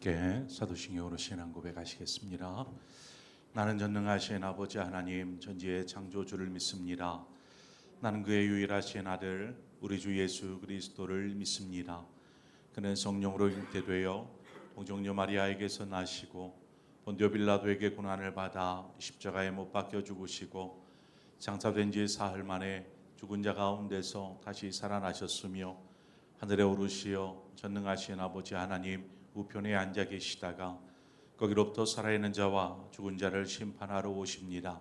함께 사도신경으로 신앙 고백하시겠습니다. 나는 전능하신 아버지 하나님 전지의 창조주를 믿습니다. 나는 그의 유일하신 아들 우리 주 예수 그리스도를 믿습니다. 그는 성령으로 잉태되어 동정녀 마리아에게서 나시고 본디오 빌라도에게 고난을 받아 십자가에 못 박혀 죽으시고 장사된 지 사흘 만에 죽은 자 가운데서 다시 살아나셨으며 하늘에 오르시어 전능하신 아버지 하나님 우편에 앉아 계시다가 거기로부터 살아있는 자와 죽은 자를 심판하러 오십니다.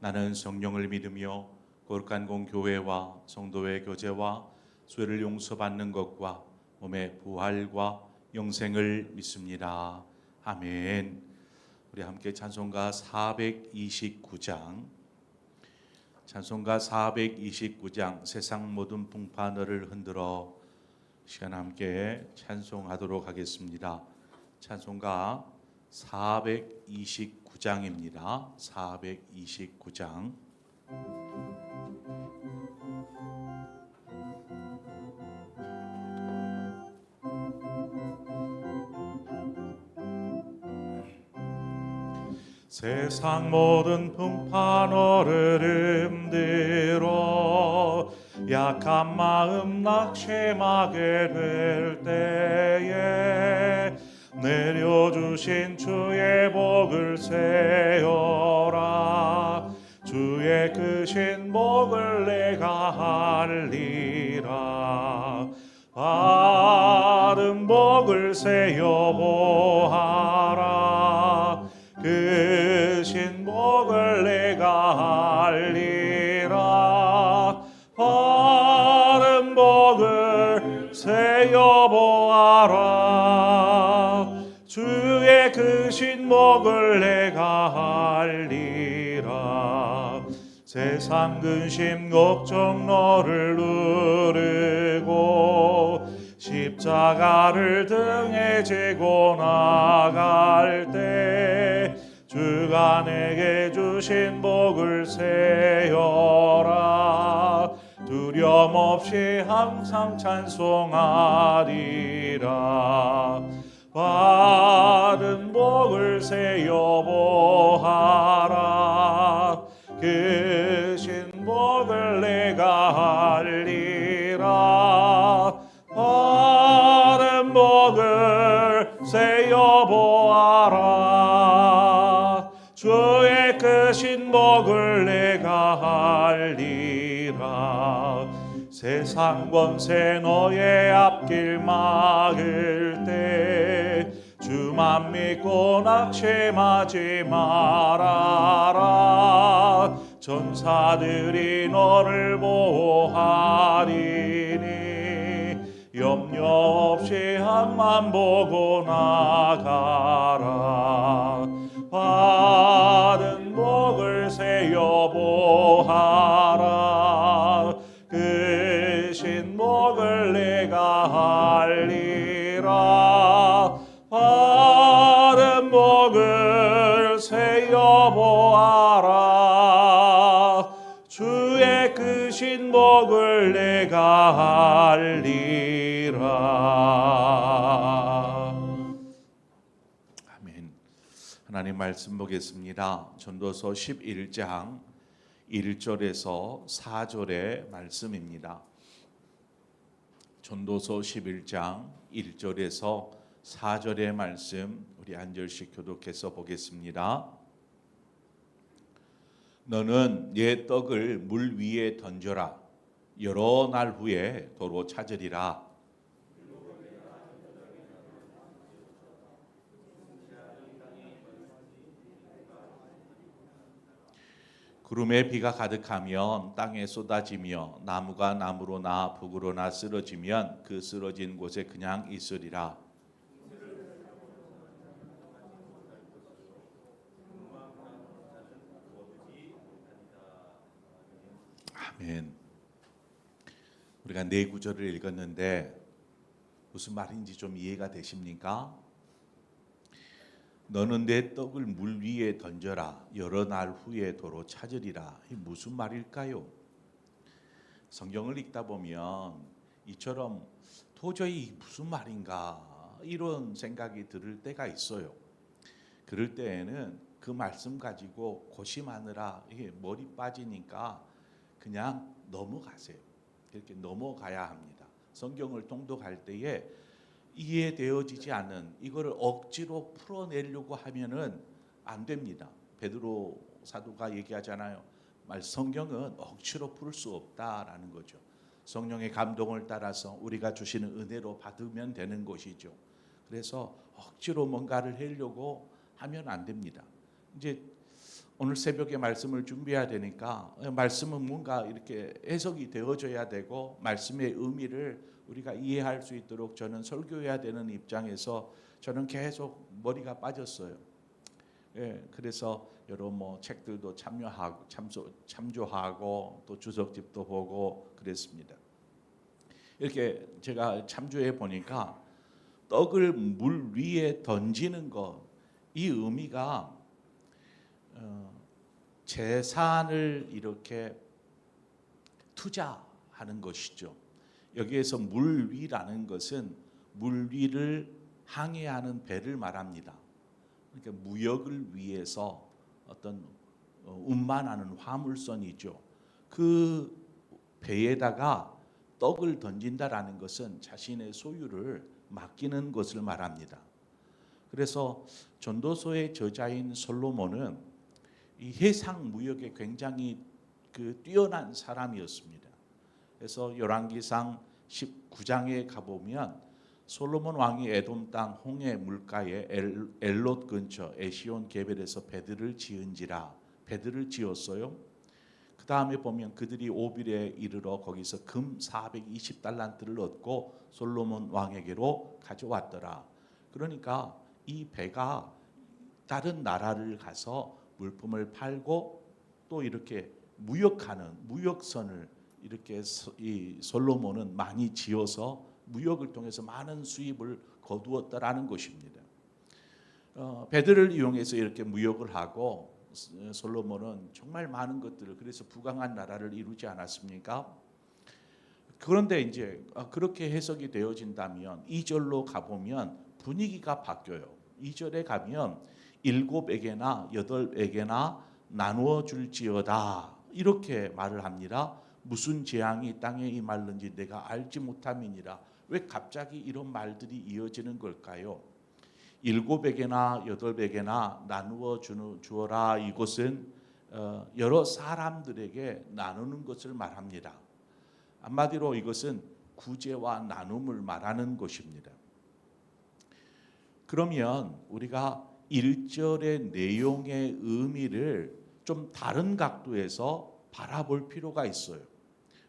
나는 성령을 믿으며 거룩한 공교회와 성도의 교제와 죄를 용서받는 것과 몸의 부활과 영생을 믿습니다. 아멘. 우리 함께 찬송가 429장 찬송가 429장 세상 모든 풍파 너를 흔들어 시간 함께 찬송하도록 하겠습니다. 찬송가 429장입니다. 429장 세상 모든 풍파 너를 흔들어 약한 마음 낙심하게 될 때에 내려주신 주의 복을 세어라. 주의 크신 복을 내가 알리라. 바른 복을 세어 보아라. 크신 복을 내가 알리라. 바른 복을 세어 보아라. 주의 크신 복을 내가 알리라. 세상 근심 걱정 너를 누르고 십자가를 등에 지고 나갈 때 주가 내게 주신 복을 세어라. 두려움 없이 항상 찬송하리라. 받은 복을 세어 보아라. 크신 복을 내가 알리라. 받은 복을 세어 보아라. 주의 크신 복을 내가 알리라. 세상 권세 너의 앞길 막을 때 주만 믿고 낙심하지 말아라. 전사들이 너를 보호하리니 염려 없이 앞만 보고 나가라. 받은 복을 세어 보아라. 크신 복을 내가 알리라. 받은 복을 세어 보아라. 주의 크신 복을 내가 알리라. 아멘. 하나님 말씀 보겠습니다. 전도서 11장 1절에서 4절의 말씀입니다. 전도서 11장 1절에서 4절의 말씀 우리 한 절씩 교독해서 보겠습니다. 너는 네 떡을 물 위에 던져라. 여러 날 후에 도로 찾으리라. 구름에 비가 가득하면 땅에 쏟아지며 나무가 나무로나 북으로나 쓰러지면 그 쓰러진 곳에 그냥 있으리라. 아멘. 우리가 네 구절을 읽었는데 무슨 말인지 좀 이해가 되십니까? 너는 내 떡을 물 위에 던져라. 여러 날 후에 도로 찾으리라. 이 무슨 말일까요? 성경을 읽다 보면 이처럼 도저히 무슨 말인가 이런 생각이 들을 때가 있어요. 그럴 때에는 그 말씀 가지고 고심하느라 이게 머리 빠지니까 그냥 넘어가세요. 그렇게 넘어가야 합니다. 성경을 통독할 때에 이해되어지지 않는 이거를 억지로 풀어내려고 하면은 안 됩니다. 베드로 사도가 얘기하잖아요. 성경은 억지로 풀 수 없다라는 거죠. 성령의 감동을 따라서 우리가 주시는 은혜로 받으면 되는 것이죠. 그래서 억지로 뭔가를 하려고 하면 안 됩니다. 이제 오늘 새벽에 말씀을 준비해야 되니까 말씀은 뭔가 이렇게 해석이 되어져야 되고 말씀의 의미를 우리가 이해할 수 있도록 저는 설교해야 되는 입장에서 저는 계속 머리가 빠졌어요. 그래서 여러 책들도 참조하고 또 주석집도 보고 그랬습니다. 이렇게 제가 참조해 보니까 떡을 물 위에 던지는 것, 이 의미가 재산을 이렇게 투자하는 것이죠. 여기에서 물 위라는 것은 물 위를 항해하는 배를 말합니다. 그러니까 무역을 위해서 어떤 운반하는 화물선이죠. 그 배에다가 떡을 던진다라는 것은 자신의 소유를 맡기는 것을 말합니다. 그래서 전도서의 저자인 솔로몬은 이 해상 무역에 굉장히 뛰어난 사람이었습니다. 그래서 열왕기상 19장에 가보면 솔로몬 왕이 에돔 땅 홍해 물가에 엘롯 근처 에시온 게벨에서 배들을 지은지라, 배들을 지었어요. 그 다음에 보면 그들이 오빌에 이르러 거기서 금 420달란트를 얻고 솔로몬 왕에게로 가져왔더라. 그러니까 이 배가 다른 나라를 가서 물품을 팔고 또 이렇게 무역하는 무역선을 이렇게 이 솔로몬은 많이 지어서 무역을 통해서 많은 수입을 거두었다라는 것입니다. 배들을 이용해서 이렇게 무역을 하고 솔로몬은 정말 많은 것들을, 그래서 부강한 나라를 이루지 않았습니까? 그런데 이제 그렇게 해석이 되어진다면 2절로 가보면 분위기가 바뀌어요. 2절에 가면 7에게나 8에게나 나누어 줄지어다 이렇게 말을 합니다. 무슨 재앙이 땅에 임할는지 내가 알지 못함이니라. 왜 갑자기 이런 말들이 이어지는 걸까요? 7에게나 8에게나 나누어 주어라. 이것은 여러 사람들에게 나누는 것을 말합니다. 한마디로 이것은 구제와 나눔을 말하는 것입니다. 그러면 우리가 1절의 내용의 의미를 좀 다른 각도에서 바라볼 필요가 있어요.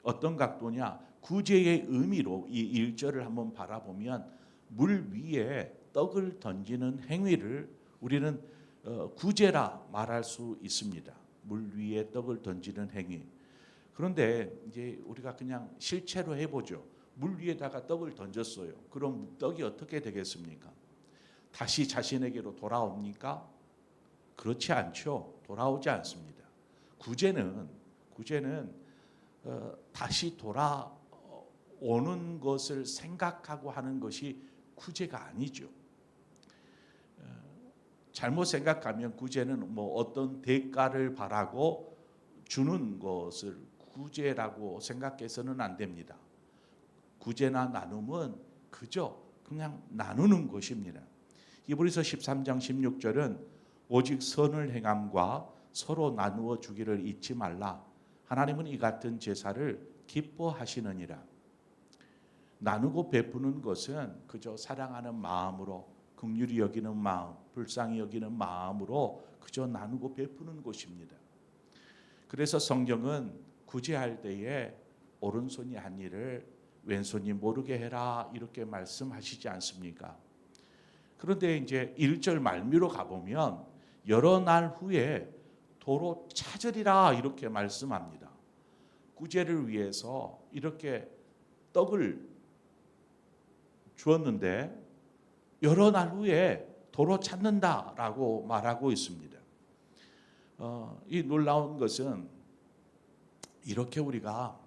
어떤 각도냐? 구제의 의미로 이 1절을 한번 바라보면 물 위에 떡을 던지는 행위를 우리는 구제라 말할 수 있습니다. 물 위에 떡을 던지는 행위. 그런데 이제 우리가 그냥 실체로 해보죠. 물 위에다가 떡을 던졌어요. 그럼 떡이 어떻게 되겠습니까? 다시 자신에게로 돌아옵니까? 그렇지 않죠. 돌아오지 않습니다. 구제는 다시 돌아오는 것을 생각하고 하는 것이 구제가 아니죠. 잘못 생각하면 구제는 어떤 대가를 바라고 주는 것을 구제라고 생각해서는 안 됩니다. 구제나 나눔은 그저 그냥 나누는 것입니다. 히브리서 13장 16절은 오직 선을 행함과 서로 나누어 주기를 잊지 말라. 하나님은 이 같은 제사를 기뻐하시느니라. 나누고 베푸는 것은 그저 사랑하는 마음으로, 긍휼히 여기는 마음, 불쌍히 여기는 마음으로 그저 나누고 베푸는 것입니다. 그래서 성경은 구제할 때에 오른손이 한 일을 왼손이 모르게 해라 이렇게 말씀하시지 않습니까? 그런데 이제 1절 말미로 가보면 여러 날 후에 도로 찾으리라 이렇게 말씀합니다. 구제를 위해서 이렇게 떡을 주었는데 여러 날 후에 도로 찾는다라고 말하고 있습니다. 이 놀라운 것은 이렇게 우리가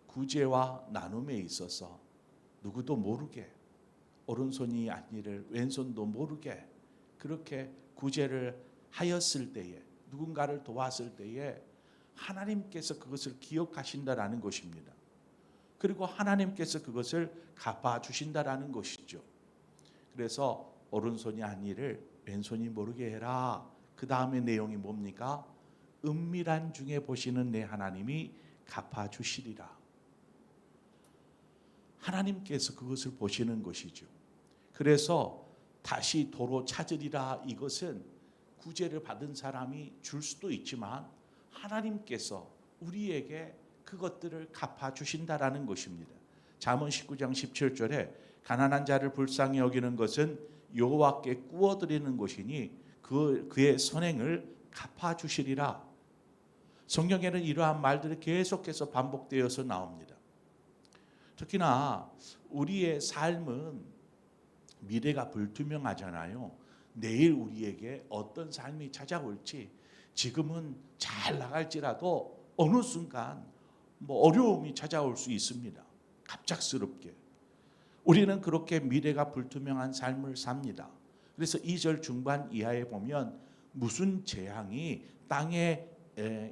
구제와 나눔에 있어서 누구도 모르게 오른손이 아니를 왼손도 모르게 그렇게 구제를 하였을 때에, 누군가를 도왔을 때에 하나님께서 그것을 기억하신다라는 것입니다. 그리고 하나님께서 그것을 갚아주신다라는 것이죠. 그래서 오른손이 한 일을 왼손이 모르게 해라. 그 다음에 내용이 뭡니까? 은밀한 중에 보시는 내 하나님이 갚아주시리라. 하나님께서 그것을 보시는 것이죠. 그래서 다시 도로 찾으리라, 이것은 구제를 받은 사람이 줄 수도 있지만 하나님께서 우리에게 그것들을 갚아주신다라는 것입니다. 잠언 19장 17절에 가난한 자를 불쌍히 여기는 것은 여호와께 구워드리는 것이니 그의 선행을 갚아주시리라. 성경에는 이러한 말들이 계속해서 반복되어서 나옵니다. 특히나 우리의 삶은 미래가 불투명하잖아요. 내일 우리에게 어떤 삶이 찾아올지, 지금은 잘 나갈지라도 어느 순간 어려움이 찾아올 수 있습니다. 갑작스럽게. 우리는 그렇게 미래가 불투명한 삶을 삽니다. 그래서 2절 중반 이하에 보면 무슨 재앙이 땅에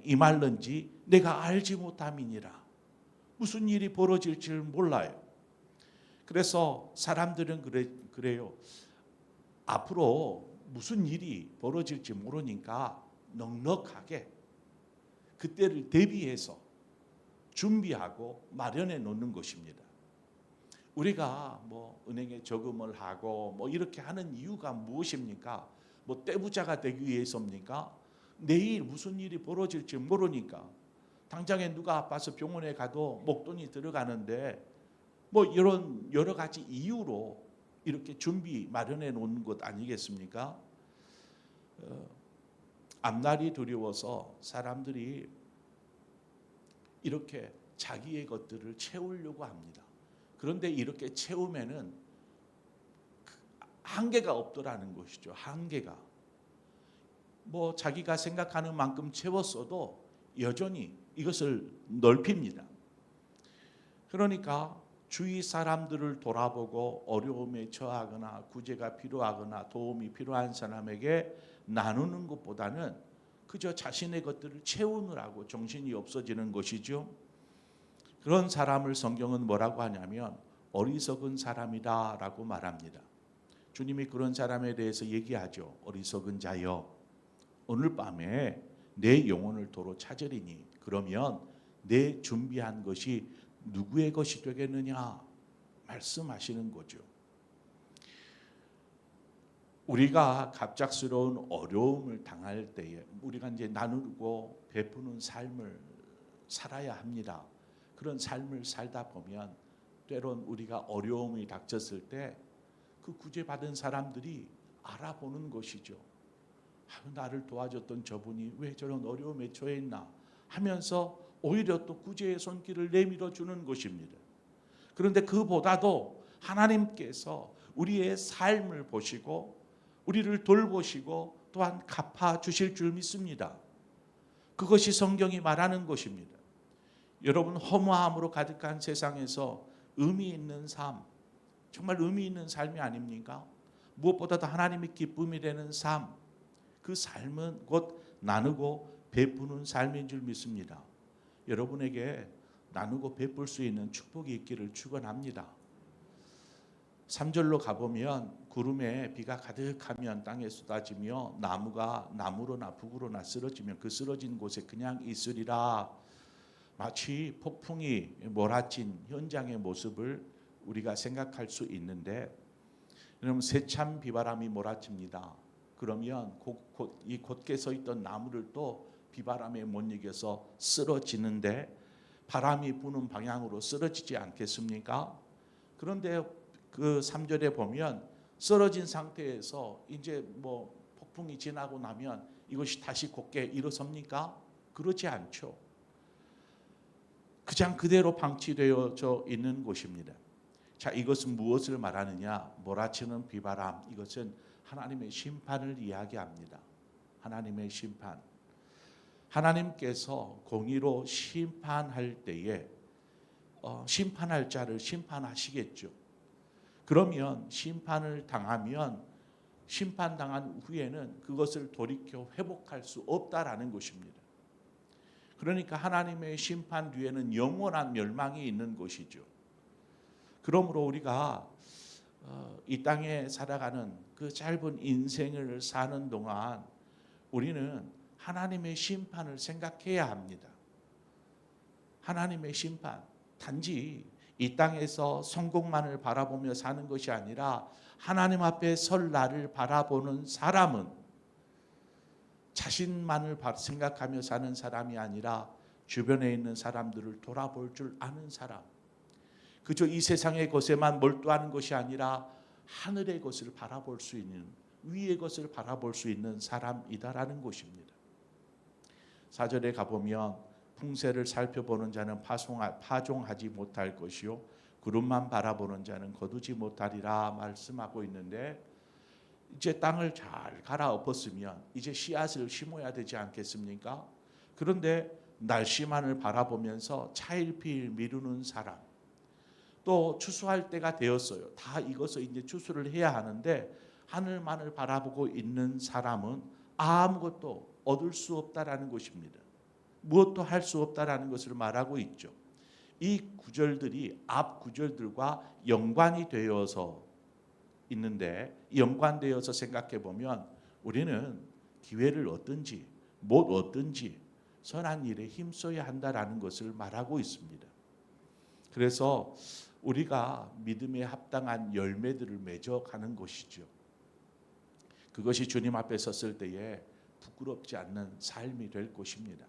임할는지 내가 알지 못함이니라. 무슨 일이 벌어질지 몰라요. 그래서 사람들은 그래요. 앞으로 무슨 일이 벌어질지 모르니까 넉넉하게 그때를 대비해서 준비하고 마련해 놓는 것입니다. 우리가 은행에 저금을 하고 이렇게 하는 이유가 무엇입니까? 떼부자가 되기 위해서입니까? 내일 무슨 일이 벌어질지 모르니까. 당장에 누가 아파서 병원에 가도 목돈이 들어가는데 이런 여러 가지 이유로 이렇게 준비 마련해 놓는 것 아니겠습니까? 앞날이 두려워서 사람들이 이렇게 자기의 것들을 채우려고 합니다. 그런데 이렇게 채우면은 한계가 없더라는 것이죠. 한계가. 자기가 생각하는 만큼 채웠어도 여전히 이것을 넓힙니다. 그러니까 주위 사람들을 돌아보고 어려움에 처하거나 구제가 필요하거나 도움이 필요한 사람에게 나누는 것보다는 그저 자신의 것들을 채우느라고 정신이 없어지는 것이죠. 그런 사람을 성경은 뭐라고 하냐면 어리석은 사람이다라고 말합니다. 주님이 그런 사람에 대해서 얘기하죠. 어리석은 자여, 오늘 밤에 내 영혼을 도로 찾으리니 그러면 내 준비한 것이 누구의 것이 되겠느냐 말씀하시는 거죠. 우리가 갑작스러운 어려움을 당할 때에 우리가 이제 나누고 베푸는 삶을 살아야 합니다. 그런 삶을 살다 보면 때론 우리가 어려움이 닥쳤을 때 그 구제받은 사람들이 알아보는 것이죠. 나를 도와줬던 저분이 왜 저런 어려움에 처해 있나 하면서 오히려 또 구제의 손길을 내밀어 주는 것입니다. 그런데 그보다도 하나님께서 우리의 삶을 보시고 우리를 돌보시고 또한 갚아 주실 줄 믿습니다. 그것이 성경이 말하는 것입니다. 여러분, 허무함으로 가득한 세상에서 의미 있는 삶, 정말 의미 있는 삶이 아닙니까? 무엇보다도 하나님의 기쁨이 되는 삶, 그 삶은 곧 나누고 베푸는 삶인 줄 믿습니다. 여러분에게 나누고 베풀 수 있는 축복이 있기를 축원합니다. 3절로 가보면 구름에 비가 가득하면 땅에 쏟아지며 나무가 나무로나 북으로나 쓰러지면 그 쓰러진 곳에 그냥 있으리라. 마치 폭풍이 몰아친 현장의 모습을 우리가 생각할 수 있는데, 여러분, 세찬 비바람이 몰아칩니다. 그러면 이 곧게 서 있던 나무를 또 비바람에 못 이겨서 쓰러지는데 바람이 부는 방향으로 쓰러지지 않겠습니까? 그런데 그 3절에 보면 쓰러진 상태에서 이제 폭풍이 지나고 나면 이것이 다시 곧게 일어섭니까? 그렇지 않죠. 그냥 그대로 방치되어져 있는 곳입니다. 자, 이것은 무엇을 말하느냐? 몰아치는 비바람, 이것은 하나님의 심판을 이야기합니다. 하나님의 심판. 하나님께서 공의로 심판할 때에 심판할 자를 심판하시겠죠. 그러면 심판을 당하면 심판당한 후에는 그것을 돌이켜 회복할 수 없다라는 것입니다. 그러니까 하나님의 심판 뒤에는 영원한 멸망이 있는 것이죠. 그러므로 우리가 이 땅에 살아가는 그 짧은 인생을 사는 동안 우리는 하나님의 심판을 생각해야 합니다. 하나님의 심판, 단지 이 땅에서 성공만을 바라보며 사는 것이 아니라 하나님 앞에 설 날을 바라보는 사람은 자신만을 생각하며 사는 사람이 아니라 주변에 있는 사람들을 돌아볼 줄 아는 사람, 그저 이 세상의 것에만 몰두하는 것이 아니라 하늘의 것을 바라볼 수 있는, 위의 것을 바라볼 수 있는 사람이다라는 것입니다. 4절에 가보면 풍세를 살펴보는 자는 파종하지 못할 것이요 구름만 바라보는 자는 거두지 못하리라 말씀하고 있는데, 이제 땅을 잘 갈아엎었으면 이제 씨앗을 심어야 되지 않겠습니까? 그런데 날씨만을 바라보면서 차일피일 미루는 사람, 또 추수할 때가 되었어요. 다 익어서 이제 추수를 해야 하는데 하늘만을 바라보고 있는 사람은 아무것도 얻을 수 없다라는 것입니다. 무엇도 할 수 없다라는 것을 말하고 있죠. 이 구절들이 앞 구절들과 연관이 되어서 있는데, 연관되어서 생각해 보면 우리는 기회를 얻든지 못 얻든지 선한 일에 힘써야 한다라는 것을 말하고 있습니다. 그래서 우리가 믿음에 합당한 열매들을 맺어가는 것이죠. 그것이 주님 앞에 섰을 때에 부끄럽지 않는 삶이 될 것입니다.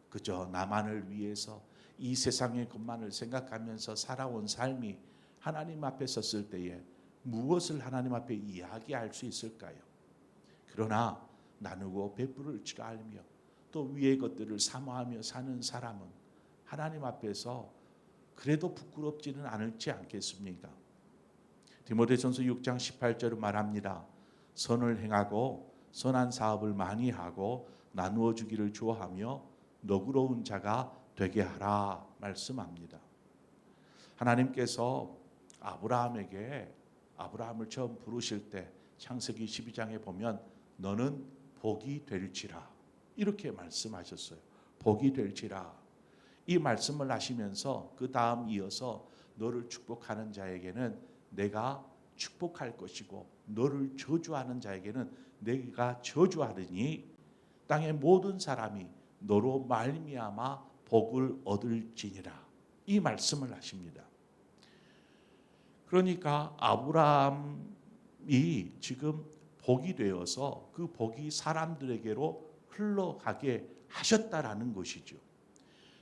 그저 나만을 위해서 이 세상의 것만을 생각하면서 살아온 삶이 하나님 앞에 섰을 때에 무엇을 하나님 앞에 이야기할 수 있을까요? 그러나 나누고 베풀을 줄 알며 또 위의 것들을 사모하며 사는 사람은 하나님 앞에서 그래도 부끄럽지는 않을지 않겠습니까? 디모데전서 6장 18절을 말합니다. 선을 행하고 선한 사업을 많이 하고 나누어 주기를 좋아하며 너그러운 자가 되게 하라 말씀합니다. 하나님께서 아브라함을 처음 부르실 때 창세기 12장에 보면 너는 복이 될지라 이렇게 말씀하셨어요. 복이 될지라. 이 말씀을 하시면서 그 다음 이어서 너를 축복하는 자에게는 내가 축복할 것이고 너를 저주하는 자에게는 내가 저주하리니 땅의 모든 사람이 너로 말미암아 복을 얻을지니라. 이 말씀을 하십니다. 그러니까 아브라함이 지금 복이 되어서 그 복이 사람들에게로 흘러가게 하셨다라는 것이죠.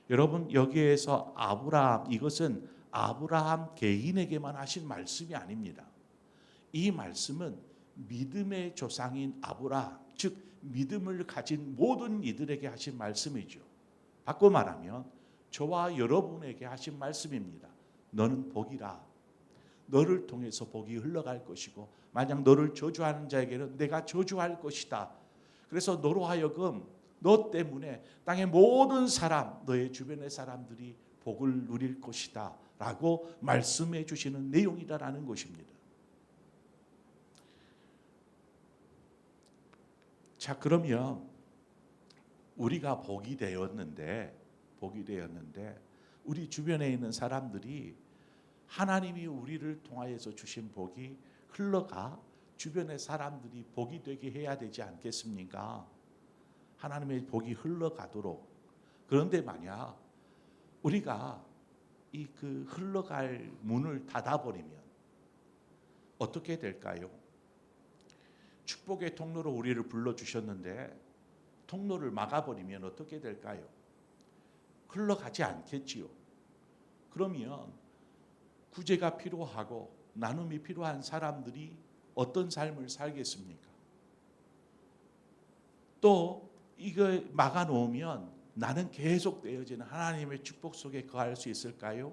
여러분, 여기에서 아브라함, 이것은 아브라함 개인에게만 하신 말씀이 아닙니다. 이 말씀은 믿음의 조상인 아브라함, 즉 믿음을 가진 모든 이들에게 하신 말씀이죠. 바꿔 말하면 저와 여러분에게 하신 말씀입니다. 너는 복이라. 너를 통해서 복이 흘러갈 것이고 만약 너를 저주하는 자에게는 내가 저주할 것이다. 그래서 너로 하여금 너 때문에 땅의 모든 사람, 너의 주변의 사람들이 복을 누릴 것이다 라고 말씀해 주시는 내용이다라는 것입니다. 자, 그러면 우리가 복이 되었는데 우리 주변에 있는 사람들이 하나님이 우리를 통하여서 주신 복이 흘러가 주변의 사람들이 복이 되게 해야 되지 않겠습니까? 하나님의 복이 흘러가도록. 그런데 만약 우리가 그 흘러갈 문을 닫아버리면 어떻게 될까요? 축복의 통로로 우리를 불러주셨는데 통로를 막아버리면 어떻게 될까요? 흘러가지 않겠지요. 그러면 구제가 필요하고 나눔이 필요한 사람들이 어떤 삶을 살겠습니까? 또 이거 막아놓으면 나는 계속 되어지는 하나님의 축복 속에 거할 수 있을까요?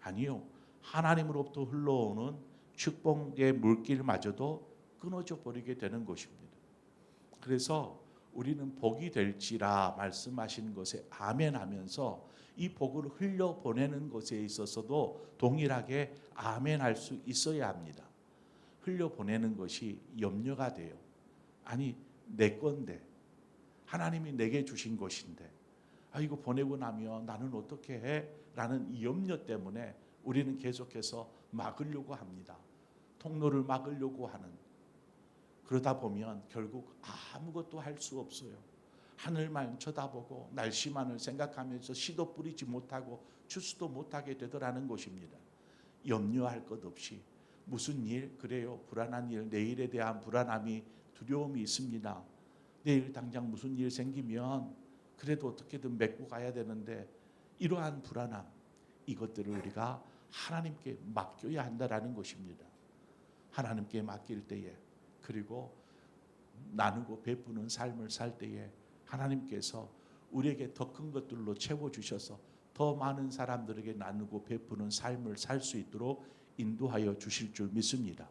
아니요. 하나님으로부터 흘러오는 축복의 물길마저도 끊어져 버리게 되는 것입니다. 그래서 우리는 복이 될지라 말씀하신 것에 아멘하면서 이 복을 흘려보내는 것에 있어서도 동일하게 아멘할 수 있어야 합니다. 흘려보내는 것이 염려가 돼요. 아니 내 건데 하나님이 내게 주신 것인데 이거 보내고 나면 나는 어떻게 해? 라는 이 염려 때문에 우리는 계속해서 막으려고 합니다. 통로를 막으려고 하는, 그러다 보면 결국 아무것도 할 수 없어요. 하늘만 쳐다보고 날씨만을 생각하면서 씨도 뿌리지 못하고 추수도 못하게 되더라는 것입니다. 염려할 것 없이 무슨 일, 그래요, 불안한 일, 내일에 대한 불안함이, 두려움이 있습니다. 내일 당장 무슨 일 생기면 그래도 어떻게든 메고 가야 되는데 이러한 불안함, 이것들을 우리가 하나님께 맡겨야 한다라는 것입니다. 하나님께 맡길 때에, 그리고 나누고 베푸는 삶을 살 때에 하나님께서 우리에게 더 큰 것들로 채워주셔서 더 많은 사람들에게 나누고 베푸는 삶을 살 수 있도록 인도하여 주실 줄 믿습니다.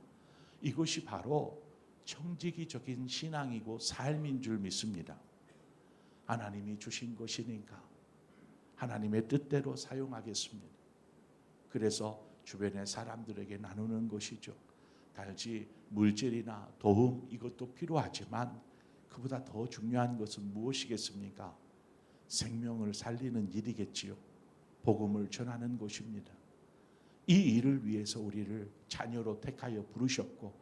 이것이 바로 청지기적인 신앙이고 삶인 줄 믿습니다. 하나님이 주신 것이니까 하나님의 뜻대로 사용하겠습니다. 그래서 주변의 사람들에게 나누는 것이죠. 단지 물질이나 도움, 이것도 필요하지만 그보다 더 중요한 것은 무엇이겠습니까? 생명을 살리는 일이겠지요. 복음을 전하는 것입니다. 이 일을 위해서 우리를 자녀로 택하여 부르셨고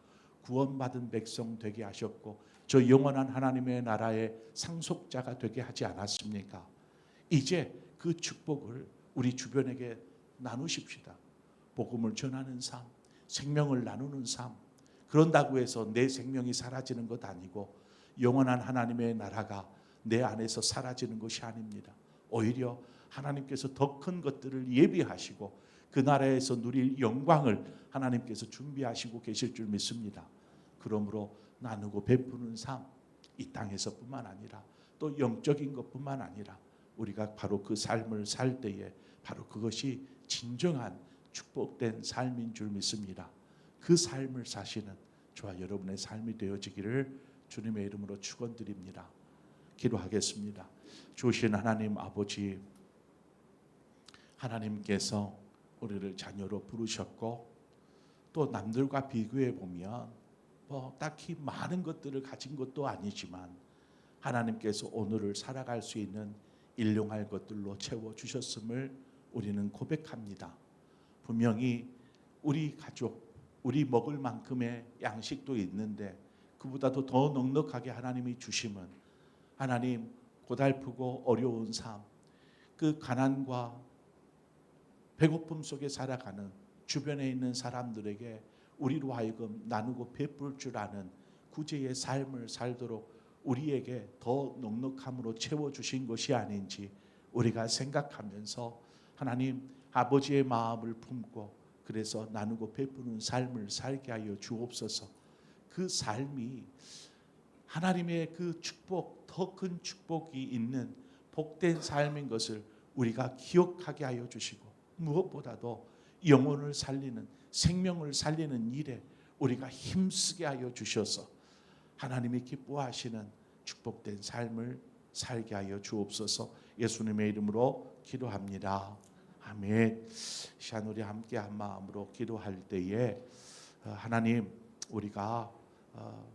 구원받은 백성 되게 하셨고 저 영원한 하나님의 나라의 상속자가 되게 하지 않았습니까? 이제 그 축복을 우리 주변에게 나누십시다. 복음을 전하는 삶, 생명을 나누는 삶. 그런다고 해서 내 생명이 사라지는 것 아니고 영원한 하나님의 나라가 내 안에서 사라지는 것이 아닙니다. 오히려 하나님께서 더 큰 것들을 예비하시고 그 나라에서 누릴 영광을 하나님께서 준비하시고 계실 줄 믿습니다. 그러므로 나누고 베푸는 삶, 이 땅에서뿐만 아니라 또 영적인 것뿐만 아니라 우리가 바로 그 삶을 살 때에 바로 그것이 진정한 축복된 삶인 줄 믿습니다. 그 삶을 사시는 저와 여러분의 삶이 되어지기를 주님의 이름으로 축원드립니다. 기도하겠습니다. 주신 하나님 아버지, 하나님께서 우리를 자녀로 부르셨고 또 남들과 비교해 보면 딱히 많은 것들을 가진 것도 아니지만 하나님께서 오늘을 살아갈 수 있는 일용할 것들로 채워주셨음을 우리는 고백합니다. 분명히 우리 가족, 우리 먹을 만큼의 양식도 있는데 그보다도 더 넉넉하게 하나님이 주심은 하나님 고달프고 어려운 삶, 그 가난과 배고픔 속에 살아가는 주변에 있는 사람들에게 우리로 하여금 나누고 베풀 줄 아는 구제의 삶을 살도록 우리에게 더 넉넉함으로 채워주신 것이 아닌지 우리가 생각하면서 하나님 아버지의 마음을 품고 그래서 나누고 베푸는 삶을 살게 하여 주옵소서. 그 삶이 하나님의 그 축복, 더 큰 축복이 있는 복된 삶인 것을 우리가 기억하게 하여 주시고 무엇보다도 영혼을 살리는, 생명을 살리는 일에 우리가 힘쓰게 하여 주셔서 하나님이 기뻐하시는 축복된 삶을 살게 하여 주옵소서. 예수님의 이름으로 기도합니다. 아멘. 시간 우리 함께 한 마음으로 기도할 때에 하나님, 우리가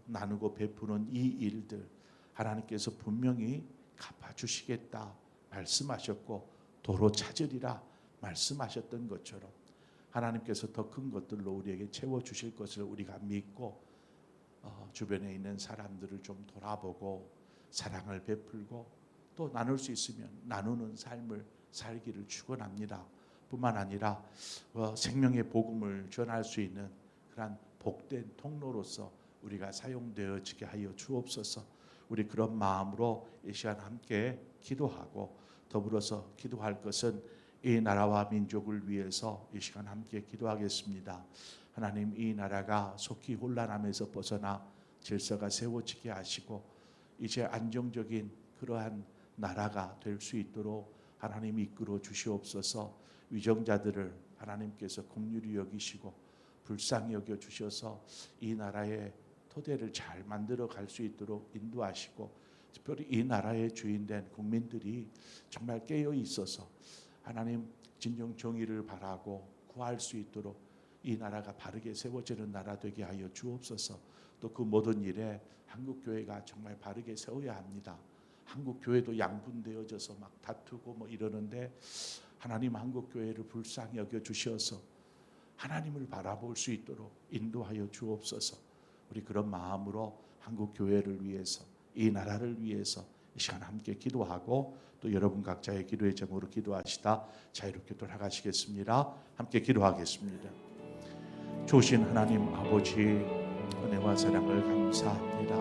나누고 베푸는 이 일들 하나님께서 분명히 갚아주시겠다 말씀하셨고 도로 찾으리라 말씀하셨던 것처럼 하나님께서 더 큰 것들로 우리에게 채워주실 것을 우리가 믿고 주변에 있는 사람들을 좀 돌아보고 사랑을 베풀고 또 나눌 수 있으면 나누는 삶을 살기를 축원합니다. 뿐만 아니라 생명의 복음을 전할 수 있는 그러한 복된 통로로서 우리가 사용되어지게 하여 주옵소서. 우리 그런 마음으로 이 시간 함께 기도하고 더불어서 기도할 것은 이 나라와 민족을 위해서 이 시간 함께 기도하겠습니다. 하나님, 이 나라가 속히 혼란함에서 벗어나 질서가 세워지게 하시고 이제 안정적인 그러한 나라가 될 수 있도록 하나님 이끌어 주시옵소서. 위정자들을 하나님께서 긍휼히 여기시고 불쌍히 여겨 주셔서 이 나라의 토대를 잘 만들어 갈 수 있도록 인도하시고 특별히 이 나라의 주인된 국민들이 정말 깨어 있어서 하나님 진정 정의를 바라고 구할 수 있도록 이 나라가 바르게 세워지는 나라 되게 하여 주옵소서. 또 그 모든 일에 한국 교회가 정말 바르게 세워야 합니다. 한국 교회도 양분되어져서 막 다투고 뭐 이러는데 하나님 한국 교회를 불쌍히 여겨 주셔서 하나님을 바라볼 수 있도록 인도하여 주옵소서. 우리 그런 마음으로 한국 교회를 위해서 이 나라를 위해서 이 시간 함께 기도하고 또 여러분 각자의 기도의 제목으로 기도하시다 자유롭게 돌아가시겠습니다. 함께 기도하겠습니다. 좋으신 하나님 아버지 은혜와 사랑을 감사합니다.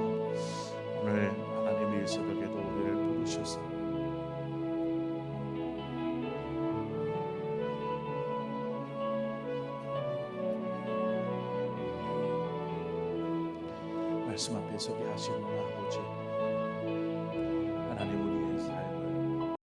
오늘 하나님의 새벽에도 우리를 부르셔서 말씀 앞에 서게 하시는 아버지